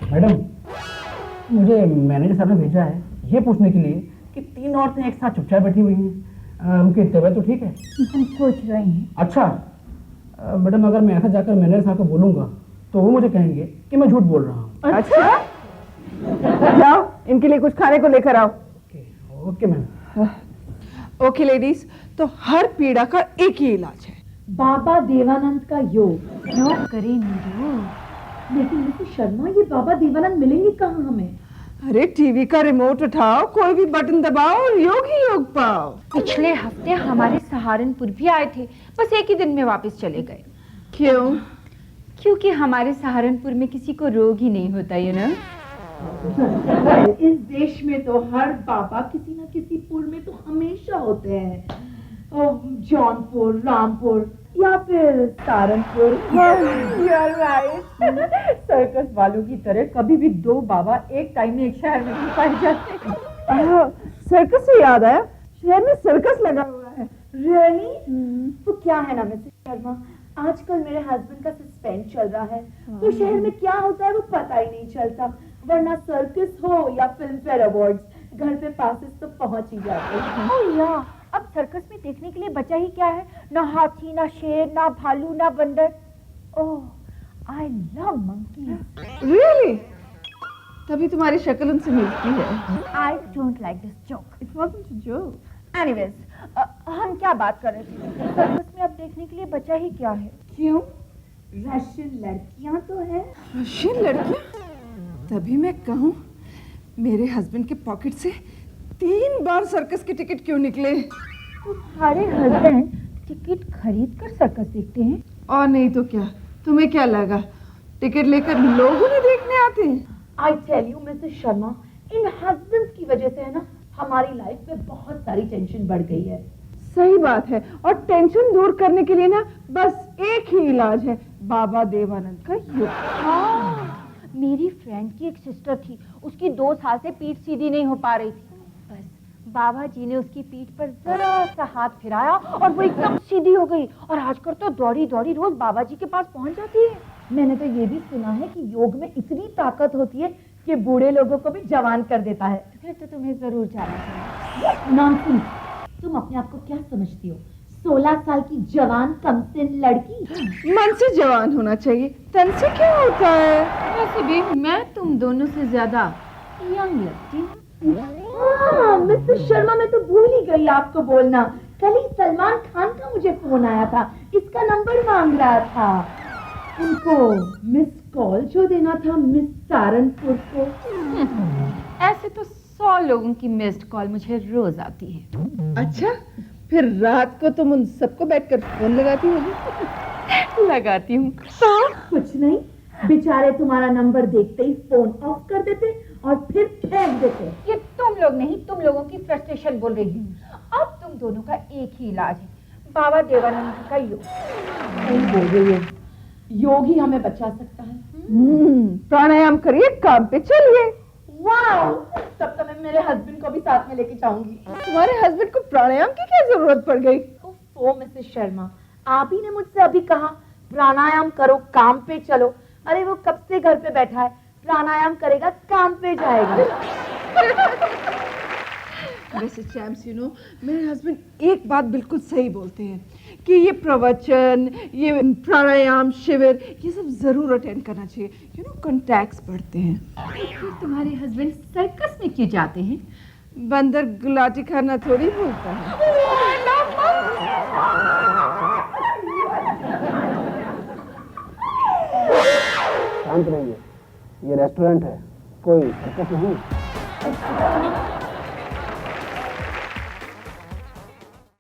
Madam, मुझे manager साहब ने भेजा है ये पूछने के लिए कि 3 औरतें एक साथ चुपचाप बैठी हुई हैं, उनकी तबीयत तो ठीक है? हम सोच रहे हैं। अच्छा मैडम, अगर मैं ऐसा जाकर मैनेजर साहब को बोलूँगा तो वो मुझे कहेंगे कि मैं झूठ बोल रहा हूँ। अच्छा, जाओ इनके लिए कुछ खाने को लेकर आओ। Okay ma'am. ओके लेडीज, तो हर पीड़ा का एक ही इलाज है, बाबा देवानंद का योग। योग करें नीरू। लेकिन मिसेस शर्मा, ये बाबा देवानंद मिलेंगे कहाँ हमें? अरे टीवी का रिमोट उठाओ, कोई भी बटन दबाओ और योग ही योग पाओ। पिछले हफ्ते हमारे सहारनपुर भी आए थे, बस एक ही दिन में वापस चले गए। क्यों? क्योंकि हमारे सहारनपुर में किसी को रोग ही नहीं होता, यू नो। इस देश में तो हर बाबा किसी न किसी पुर में तो हमेशा होते हैं। जौनपुर, रामपुर या फिर सहारनपुर। सर्कस वालों की तरह कभी भी 2 बाबा एक टाइम में एक शहर में नहीं पाए जाते। सर्कस से याद आया, शहर में सर्कस लगा हुआ है। रियली? तो क्या है ना मिसेस शर्मा, आजकल मेरे हस्बैंड का सस्पेंड चल रहा है, तो शहर में क्या होता है वो पता ही नहीं चलता। वरना सर्कस हो या फिल्म फेयर अवार्ड्स, घर पे पासेस तो पहुंच ही जाते हैं। ओह या, अब सर्कस में देखने के लिए बचा ही क्या है? ना हाथी, ना शेर, ना भालू, ना बंदर। ओह, आई लव मंकीज। रियली? तभी तुम्हारी शक्ल उनसे मिलती है। I don't like this joke. It wasn't a joke. Anyways, हम क्या बात कर रहे थे? सर्कस में अब देखने के लिए बचा ही क्या है? क्यों? रशियन लड़कियां तो है। रशियन लड़कियां? तभी मैं कहूँ, मेरे हस्बैंड के पॉकेट से 3 बार सर्कस के टिकट क्यों निकले? तुम्हारे हस्बैंड टिकट खरीद कर सर्कस देखते हैं? और नहीं तो क्या, तुम्हें क्या लगा टिकट लेकर लोग उन्हें देखने आते हैं? I tell you Mrs Sharma, इन हस्बैंड्स की वजह से है ना हमारी लाइफ में बहुत सारी टेंशन बढ़ गई है। सही बात है, और टेंशन दूर करने के लिए ना बस एक ही इलाज है, बाबा देवानंद का योग। हाँ, मेरी फ्रेंड की एक सिस्टर थी, उसकी 2 साल से पीठ सीधी नहीं हो पा रही थी। बस बाबा जी ने उसकी पीठ पर जरा सा हाथ फिराया और वो एकदम सीधी हो गई, और आजकल तो दौड़ी दौड़ी रोज बाबा जी के पास पहुंच जाती है। मैंने तो ये भी सुना है कि योग में इतनी ताकत होती है कि बूढ़े लोगों को भी जवान कर देता है। फिर तो तुम्हें जरूर जाना चाहिए। नॉनसेंस, तुम अपने आप को क्या समझती हो? 16 साल की जवान कमसिन लड़की। मन से जवान होना चाहिए, तन से क्या होता है? वैसे भी मैं तुम दोनों से ज्यादा यंग लगती हूँ। मिसेस शर्मा, मैं तो भूल ही गई आपको बोलना। कल ही सलमान खान का मुझे फोन आया था, इसका नंबर मांग रहा था। उनको मिस कॉल जो देना था मिस सहारनपुर को। ऐसे तो 100 लोगों की मिस्ड कॉल मुझे रोज आती है। अच्छा, फिर रात को तुम उन सबको बैठकर फोन लगाती होगी? लगाती हूँ। तो कुछ नहीं, बेचारे तुम्हारा नंबर देखते ही फोन ऑफ कर देते और फिर फेंक देते। ये तुम लोग नहीं, तुम लोगों की फ्रस्ट्रेशन बोल रही हूँ। अब तुम दोनों का एक ही इलाज है, बाबा देवानंद का योग। सही बोल रही हो, योग ही हमें बचा सकता है। प्राणायाम करिए, काम पे चलिए। वाह, तब तो मैं मेरे हस्बैंड को भी साथ में लेके जाऊंगी। तुम्हारे हस्बैंड को प्राणायाम की क्या जरूरत पड़ गई? ओह मिसेस शर्मा, आप ही ने मुझसे अभी कहा प्राणायाम करो, काम पे चलो। अरे वो कब से घर पे बैठा है, प्राणायाम करेगा काम पे जाएगा। वैसे चैम्प्स, यू नो, मेरे हस्बैंड एक बात बिल्कुल सही बोलते हैं कि ये प्रवचन, ये प्राणायाम शिविर, ये सब जरूर अटेंड करना चाहिए। यू नो, कॉन्टैक्ट्स बढ़ते हैं। फिर तुम्हारे हस्बैंड सर्कस में क्यों जाते हैं? बंदर गुलाटी खाना थोड़ी भूलता है। शांत रहिए, ये रेस्टोरेंट है, कोई सर्कस नहीं।